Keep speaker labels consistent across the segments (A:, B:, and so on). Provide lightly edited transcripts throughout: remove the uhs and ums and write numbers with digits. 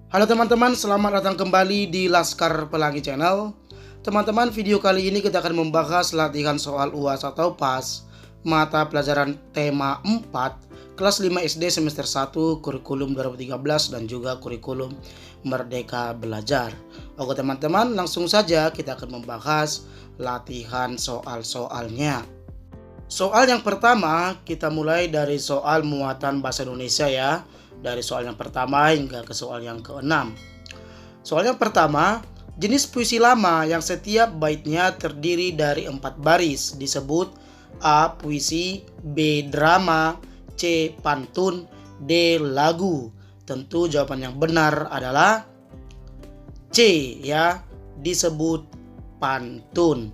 A: Halo teman-teman, selamat datang kembali di Laskar Pelangi Channel. Teman-teman, video kali ini kita akan membahas latihan soal UAS atau PAS mata pelajaran tema 4 kelas 5 SD semester 1 kurikulum 2013 dan juga kurikulum Merdeka Belajar. Oke teman-teman, langsung saja kita akan membahas latihan soal-soalnya. Soal yang pertama, kita mulai dari soal muatan bahasa Indonesia ya. Dari soal yang pertama hingga ke soal yang ke-6. Soal yang pertama, jenis puisi lama yang setiap baitnya terdiri dari 4 baris disebut A. Puisi, B. Drama, C. Pantun, D. Lagu. Tentu jawaban yang benar adalah C ya, disebut pantun.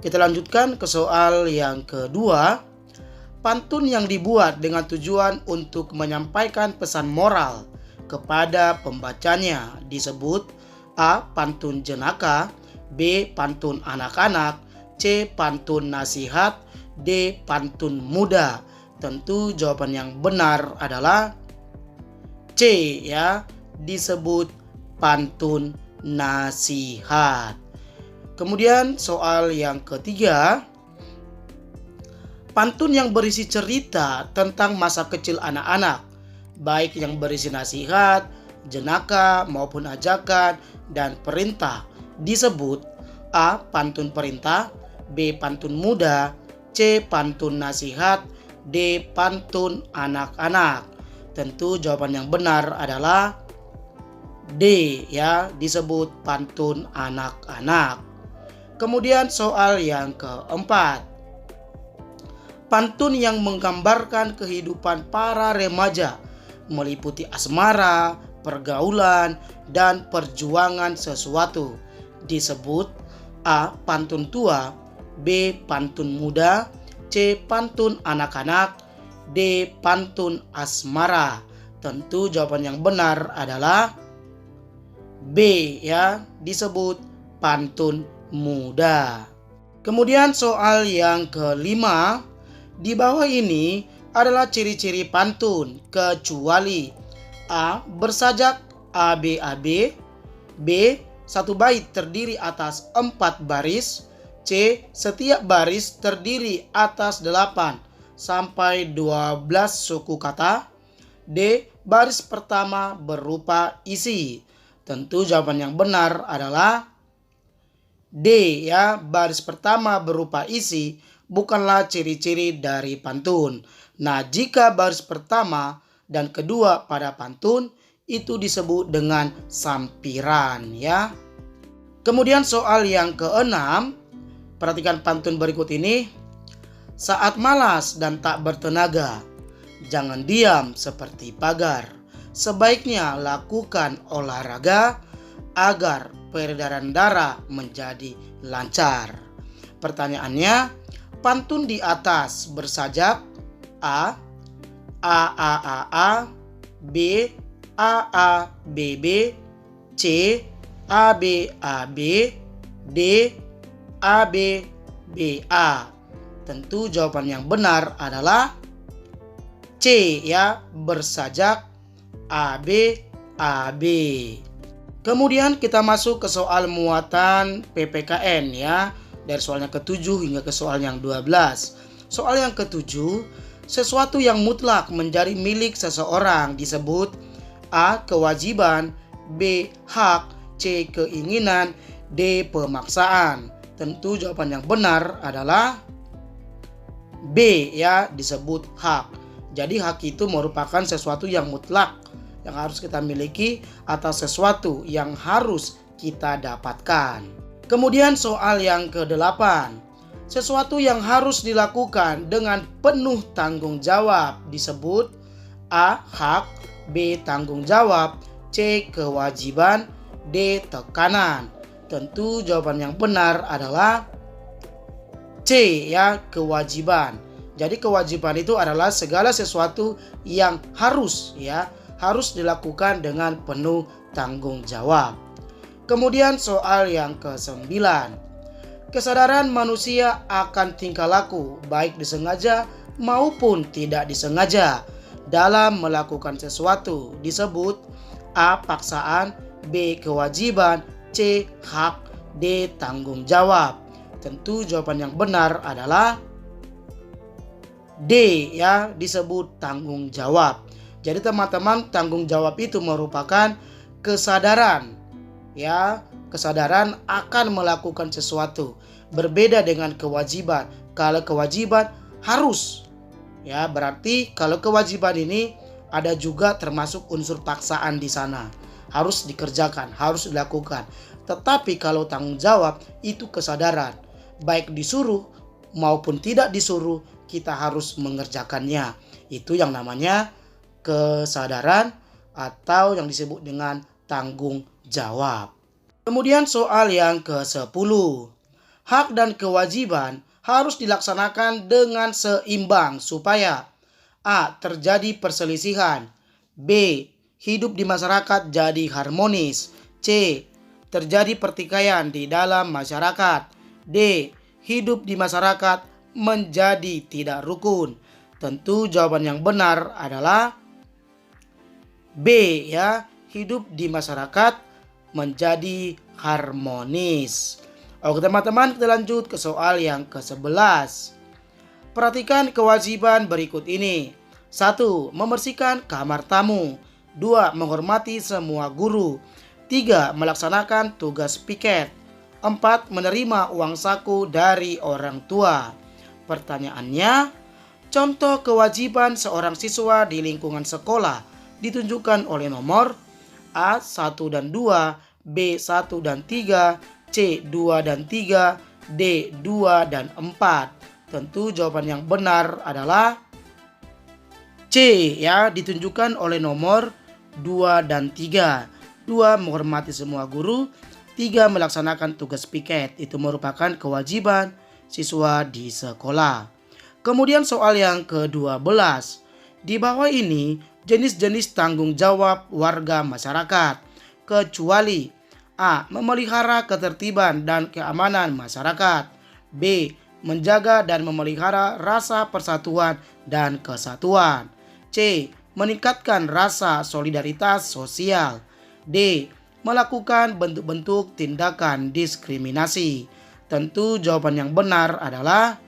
A: Kita lanjutkan ke soal yang kedua. Pantun yang dibuat dengan tujuan untuk menyampaikan pesan moral kepada pembacanya disebut A. Pantun jenaka, B. Pantun anak-anak, C. Pantun nasihat, D. Pantun muda. Tentu jawaban yang benar adalah C ya, disebut pantun nasihat. Kemudian soal yang ketiga. Pantun yang berisi cerita tentang masa kecil anak-anak, baik yang berisi nasihat, jenaka maupun ajakan dan perintah disebut A. Pantun perintah, B. Pantun muda, C. Pantun nasihat, D. Pantun anak-anak. Tentu jawaban yang benar adalah D ya, disebut pantun anak-anak. Kemudian soal yang keempat. Pantun yang menggambarkan kehidupan para remaja meliputi asmara, pergaulan, dan perjuangan sesuatu disebut A. Pantun tua, B. Pantun muda, C. Pantun anak-anak, D. Pantun asmara. Tentu jawaban yang benar adalah B ya, disebut pantun muda. Kemudian soal yang kelima. Di bawah ini adalah ciri-ciri pantun kecuali A. Bersajak ABAB, B. Satu bait terdiri atas 4 baris, C. Setiap baris terdiri atas 8 sampai 12 suku kata, D. Baris pertama berupa isi. Tentu jawaban yang benar adalah D ya, baris pertama berupa isi bukanlah ciri-ciri dari pantun. Nah, jika baris pertama dan kedua pada pantun itu disebut dengan sampiran ya. Kemudian soal yang keenam, perhatikan pantun berikut ini. Saat malas dan tak bertenaga, jangan diam seperti pagar. Sebaiknya lakukan olahraga agar peredaran darah menjadi lancar. Pertanyaannya, pantun di atas bersajak A. A, B, B, C, B, D, B, A. Tentu jawaban yang benar adalah C ya, bersajak B. Kemudian kita masuk ke soal muatan PPKN ya. Dari soal yang ke-7 hingga ke soal yang 12. Soal yang ke-7, sesuatu yang mutlak menjadi milik seseorang disebut A. Kewajiban, B. Hak, C. Keinginan, D. Pemaksaan. Tentu jawaban yang benar adalah B ya, disebut hak. Jadi hak itu merupakan sesuatu yang mutlak yang harus kita miliki atau sesuatu yang harus kita dapatkan. Kemudian soal yang ke-8. Sesuatu yang harus dilakukan dengan penuh tanggung jawab disebut A. Hak, B. Tanggung jawab, C. Kewajiban, D. Tekanan. Tentu jawaban yang benar adalah C ya, kewajiban. Jadi kewajiban itu adalah segala sesuatu yang harus ya, harus dilakukan dengan penuh tanggung jawab. Kemudian soal yang ke-9. Kesadaran manusia akan tingkah laku baik disengaja maupun tidak disengaja dalam melakukan sesuatu disebut A. Paksaan, B. Kewajiban, C. Hak, D. Tanggung jawab. Tentu jawaban yang benar adalah D, ya, disebut tanggung jawab. Jadi teman-teman, tanggung jawab itu merupakan kesadaran, ya, kesadaran akan melakukan sesuatu. Berbeda dengan kewajiban. Kalau kewajiban harus, ya, berarti kalau kewajiban ini ada juga termasuk unsur paksaan di sana. Harus dikerjakan, harus dilakukan. Tetapi kalau tanggung jawab itu kesadaran. Baik disuruh maupun tidak disuruh, kita harus mengerjakannya. Itu yang namanya kesadaran atau yang disebut dengan tanggung jawab. Kemudian soal yang ke-10. Hak dan kewajiban harus dilaksanakan dengan seimbang supaya A. Terjadi perselisihan, B. Hidup di masyarakat jadi harmonis, C. Terjadi pertikaian di dalam masyarakat, D. Hidup di masyarakat menjadi tidak rukun. Tentu jawaban yang benar adalah B, ya, hidup di masyarakat menjadi harmonis. Oke teman-teman, kita lanjut ke soal yang ke-11. Perhatikan kewajiban berikut ini. 1. Membersihkan kamar tamu. 2. Menghormati semua guru. 3. Melaksanakan tugas piket. 4. Menerima uang saku dari orang tua. Pertanyaannya, contoh kewajiban seorang siswa di lingkungan sekolah ditunjukkan oleh nomor A. 1 dan 2, B. 1 dan 3, C. 2 dan 3, D. 2 dan 4. Tentu jawaban yang benar adalah C, ya, ditunjukkan oleh nomor 2 dan 3. 2. Menghormati semua guru. 3. Melaksanakan tugas piket. Itu merupakan kewajiban siswa di sekolah. Kemudian soal yang ke-12. Di bawah ini jenis-jenis tanggung jawab warga masyarakat, kecuali A. Memelihara ketertiban dan keamanan masyarakat, B. Menjaga dan memelihara rasa persatuan dan kesatuan, C. Meningkatkan rasa solidaritas sosial, D. Melakukan bentuk-bentuk tindakan diskriminasi. Tentu jawaban yang benar adalah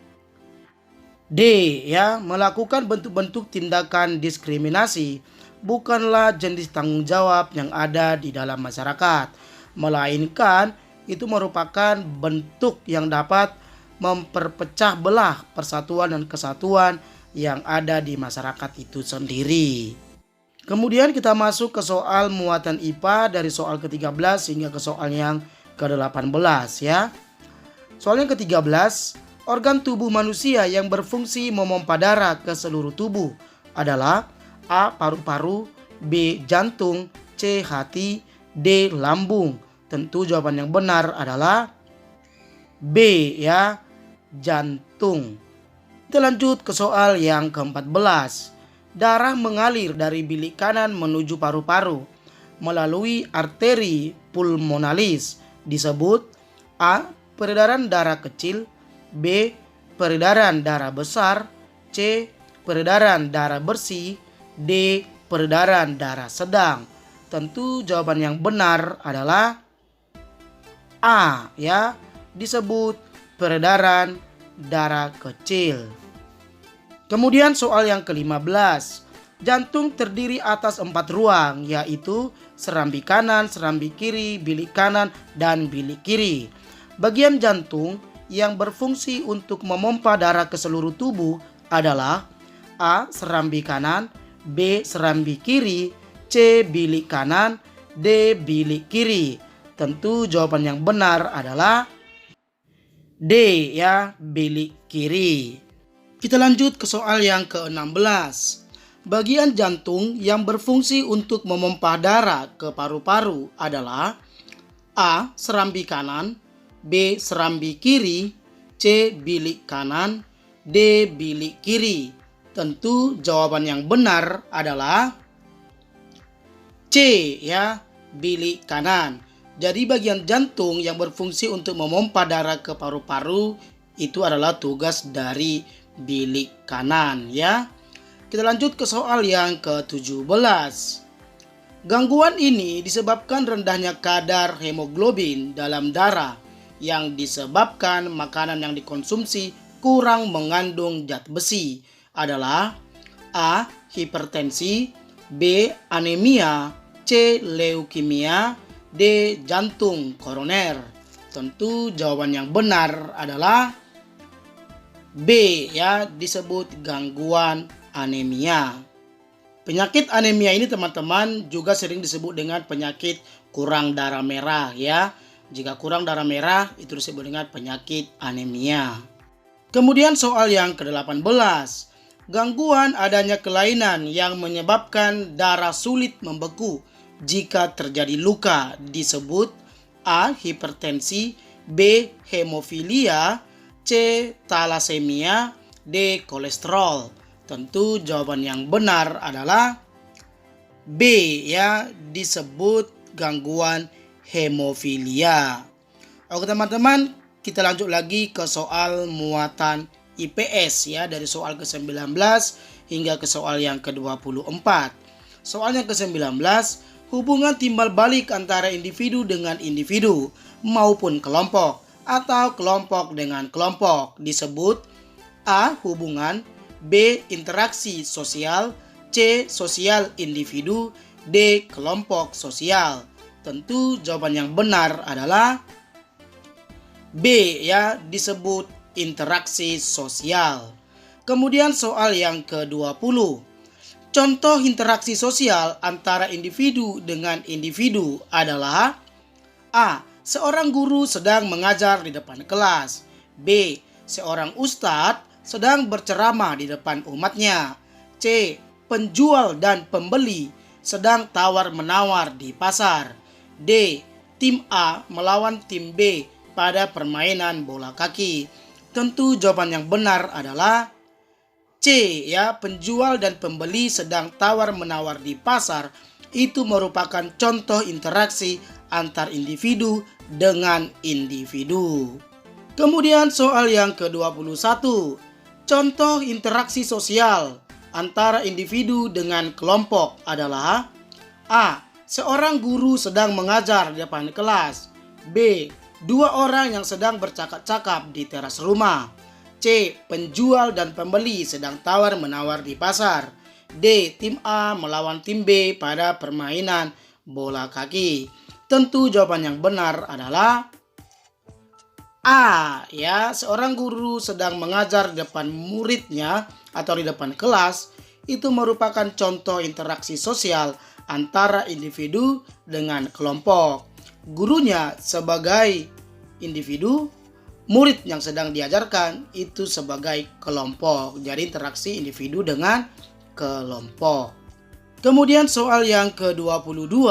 A: D, ya, melakukan bentuk-bentuk tindakan diskriminasi bukanlah jenis tanggung jawab yang ada di dalam masyarakat, melainkan itu merupakan bentuk yang dapat memperpecah belah persatuan dan kesatuan yang ada di masyarakat itu sendiri. Kemudian kita masuk ke soal muatan IPA dari soal ke-13 hingga ke soal yang ke-18, ya. Soal yang ke-13, organ tubuh manusia yang berfungsi memompa darah ke seluruh tubuh adalah A. Paru-paru, B. Jantung, C. Hati, D. Lambung. Tentu jawaban yang benar adalah B, ya, jantung. Kita lanjut ke soal yang ke-14. Darah mengalir dari bilik kanan menuju paru-paru melalui arteri pulmonalis disebut A. Peredaran darah kecil, B. Peredaran darah besar, C. Peredaran darah bersih, D. Peredaran darah sedang. Tentu jawaban yang benar adalah A, ya, disebut peredaran darah kecil. Kemudian soal yang ke-15. Jantung terdiri atas 4 ruang, yaitu serambi kanan, serambi kiri, bilik kanan, dan bilik kiri. Bagian jantung yang berfungsi untuk memompa darah ke seluruh tubuh adalah A. Serambi kanan, B. Serambi kiri, C. Bilik kanan, D. Bilik kiri. Tentu jawaban yang benar adalah D, ya, bilik kiri. Kita lanjut ke soal yang ke-16. Bagian jantung yang berfungsi untuk memompa darah ke paru-paru adalah A. Serambi kanan, B. Serambi kiri, C. Bilik kanan, D. Bilik kiri. Tentu jawaban yang benar adalah C, ya, bilik kanan. Jadi bagian jantung yang berfungsi untuk memompa darah ke paru-paru itu adalah tugas dari bilik kanan, ya. Kita lanjut ke soal yang ke-17. Gangguan ini disebabkan rendahnya kadar hemoglobin dalam darah yang disebabkan makanan yang dikonsumsi kurang mengandung zat besi adalah A. Hipertensi, B. Anemia, C. Leukemia, D. Jantung koroner. Tentu jawaban yang benar adalah B, ya, disebut gangguan anemia. Penyakit anemia ini teman-teman juga sering disebut dengan penyakit kurang darah merah, ya. Jika kurang darah merah itu disebut dengan penyakit anemia. Kemudian soal yang ke-18. Gangguan adanya kelainan yang menyebabkan darah sulit membeku jika terjadi luka disebut A. Hipertensi, B. Hemofilia, C. Talasemia, D. Kolesterol. Tentu jawaban yang benar adalah B, ya, disebut gangguan hemofilia. Oke teman-teman, kita lanjut lagi ke soal muatan IPS, ya, dari soal ke-19 hingga ke soal yang ke-24. Soal yang ke-19, hubungan timbal balik antara individu dengan individu maupun kelompok atau kelompok dengan kelompok disebut A. Hubungan, B. Interaksi sosial, C. Sosial individu, D. Kelompok sosial. Tentu jawaban yang benar adalah B, ya, disebut interaksi sosial. Kemudian soal yang ke-20. Contoh interaksi sosial antara individu dengan individu adalah A. Seorang guru sedang mengajar di depan kelas. B. Seorang ustadz sedang berceramah di depan umatnya. C. Penjual dan pembeli sedang tawar-menawar di pasar. D. Tim A melawan tim B pada permainan bola kaki. Tentu jawaban yang benar adalah C, ya, penjual dan pembeli sedang tawar-menawar di pasar. Itu merupakan contoh interaksi antar individu dengan individu. Kemudian soal yang ke-21. Contoh interaksi sosial antara individu dengan kelompok adalah A. Seorang guru sedang mengajar di depan kelas. B. Dua orang yang sedang bercakap-cakap di teras rumah. C. Penjual dan pembeli sedang tawar-menawar di pasar. D. Tim A melawan tim B pada permainan bola kaki. Tentu jawaban yang benar adalah A, ya, seorang guru sedang mengajar di depan muridnya atau di depan kelas. Itu merupakan contoh interaksi sosial antara individu dengan kelompok. Gurunya sebagai individu, murid yang sedang diajarkan itu sebagai kelompok. Jadi interaksi individu dengan kelompok. Kemudian soal yang ke-22.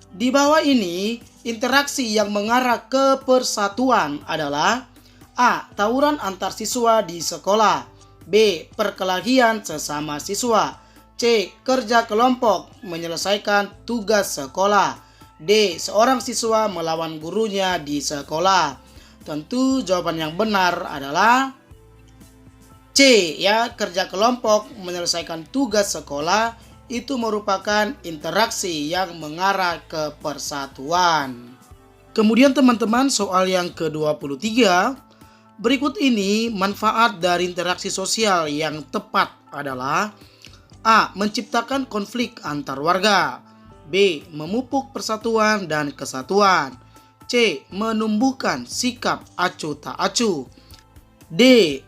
A: Di bawah ini, interaksi yang mengarah ke persatuan adalah A. Tawuran antar siswa di sekolah. B. Perkelahian sesama siswa. C. Kerja kelompok menyelesaikan tugas sekolah. D. Seorang siswa melawan gurunya di sekolah. Tentu jawaban yang benar adalah C, ya, kerja kelompok menyelesaikan tugas sekolah. Itu merupakan interaksi yang mengarah ke persatuan. Kemudian teman-teman, soal yang ke-23. Berikut ini manfaat dari interaksi sosial yang tepat adalah A. Menciptakan konflik antar warga. B. Memupuk persatuan dan kesatuan. C. Menumbuhkan sikap acuh tak acuh. D.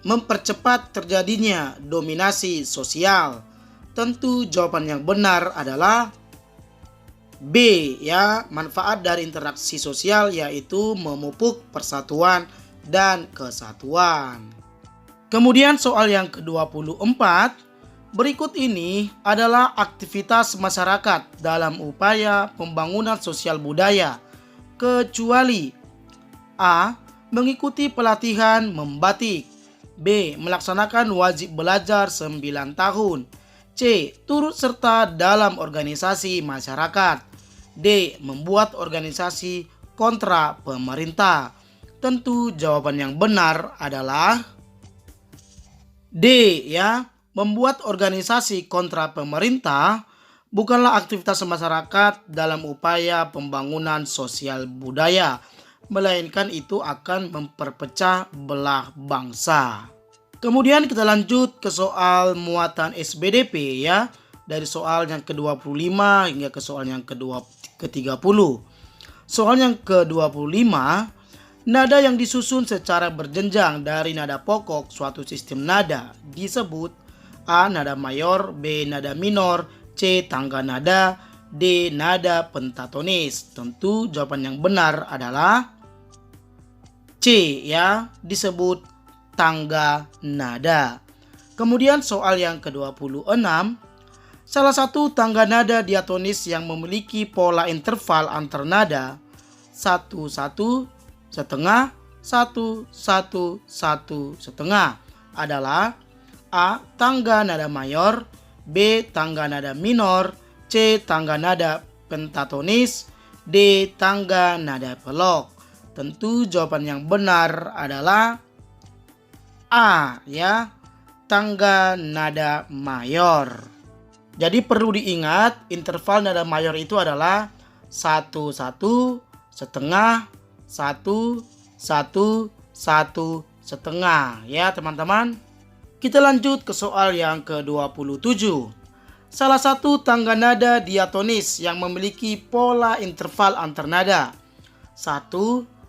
A: Mempercepat terjadinya dominasi sosial. Tentu jawaban yang benar adalah B, ya, manfaat dari interaksi sosial yaitu memupuk persatuan dan kesatuan. Kemudian soal yang ke-24. Berikut ini adalah aktivitas masyarakat dalam upaya pembangunan sosial budaya, kecuali A. Mengikuti pelatihan membatik. B. Melaksanakan wajib belajar 9 tahun. C. Turut serta dalam organisasi masyarakat. D. Membuat organisasi kontra pemerintah. Tentu jawaban yang benar adalah D, ya, membuat organisasi kontra pemerintah bukanlah aktivitas masyarakat dalam upaya pembangunan sosial budaya, melainkan itu akan memperpecah belah bangsa. Kemudian kita lanjut ke soal muatan SBDP ya, dari soal yang ke-25 hingga ke soal yang ke-30. Soal yang ke-25, nada yang disusun secara berjenjang dari nada pokok suatu sistem nada disebut A. Nada mayor, B. Nada minor, C. Tangga nada, D. Nada pentatonis. Tentu jawaban yang benar adalah C ya, disebut tangga nada. Kemudian soal yang ke-26, salah satu tangga nada diatonis yang memiliki pola interval antar nada 1 1 setengah 1 1 1 setengah adalah A. Tangga nada mayor, B. Tangga nada minor, C. Tangga nada pentatonis, D. Tangga nada pelok. Tentu jawaban yang benar adalah A ya, tangga nada mayor. Jadi perlu diingat interval nada mayor itu adalah 1 1 setengah 1 1 1 setengah ya teman-teman. Kita lanjut ke soal yang ke-27. Salah satu tangga nada diatonis yang memiliki pola interval antar nada 1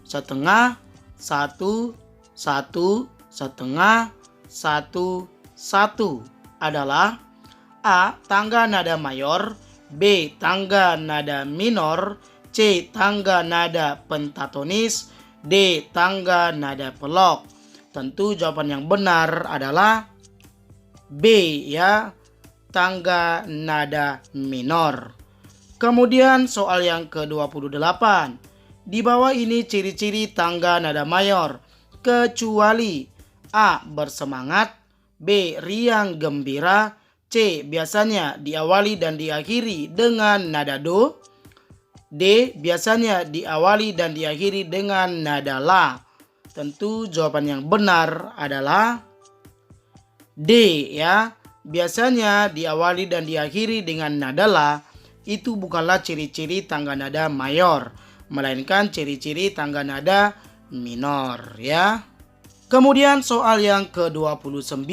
A: setengah 1 1 setengah 1 1 adalah A. Tangga nada mayor, B. Tangga nada minor, C. Tangga nada pentatonis, D. Tangga nada pelok. Tentu jawaban yang benar adalah B ya, tangga nada minor. Kemudian soal yang ke-28. Di bawah ini ciri-ciri tangga nada mayor kecuali A. Bersemangat, B. Riang gembira, C. Biasanya diawali dan diakhiri dengan nada do, D. Biasanya diawali dan diakhiri dengan nada la. Tentu jawaban yang benar adalah D ya. Biasanya diawali dan diakhiri dengan nada la itu bukanlah ciri-ciri tangga nada mayor, melainkan ciri-ciri tangga nada minor ya. Kemudian soal yang ke-29.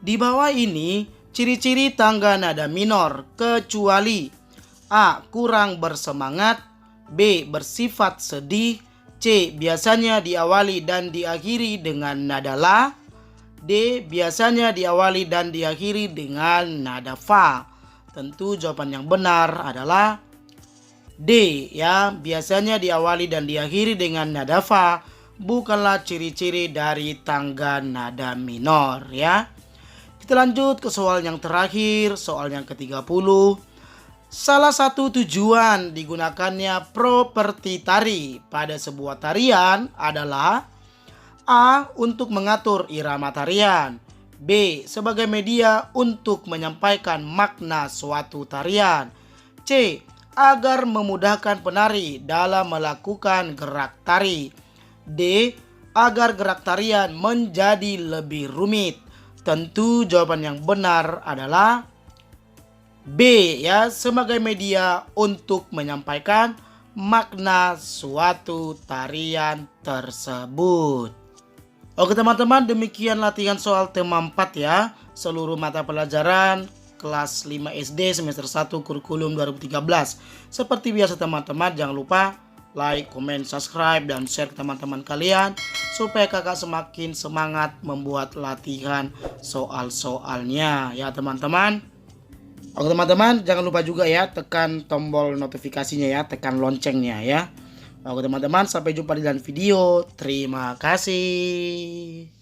A: Di bawah ini ciri-ciri tangga nada minor kecuali A. Kurang bersemangat, B. Bersifat sedih, C. Biasanya diawali dan diakhiri dengan nada la, D. Biasanya diawali dan diakhiri dengan nada fa. Tentu jawaban yang benar adalah D ya. Biasanya diawali dan diakhiri dengan nada fa bukanlah ciri-ciri dari tangga nada minor ya. Kita lanjut ke soal yang terakhir, soal yang ke-30. Salah satu tujuan digunakannya properti tari pada sebuah tarian adalah A. Untuk mengatur irama tarian, B. Sebagai media untuk menyampaikan makna suatu tarian, C. Agar memudahkan penari dalam melakukan gerak tari, D. Agar gerak tarian menjadi lebih rumit. Tentu jawaban yang benar adalah B ya, sebagai media untuk menyampaikan makna suatu tarian tersebut. Oke teman-teman, demikian latihan soal tema 4 ya, seluruh mata pelajaran kelas 5 SD semester 1 kurikulum 2013. Seperti biasa teman-teman, jangan lupa like, comment, subscribe, dan share ke teman-teman kalian supaya kakak semakin semangat membuat latihan soal-soalnya ya teman-teman. Oke teman-teman, jangan lupa juga ya tekan tombol notifikasinya ya, tekan loncengnya ya. Oke teman-teman, sampai jumpa di dalam video. Terima kasih.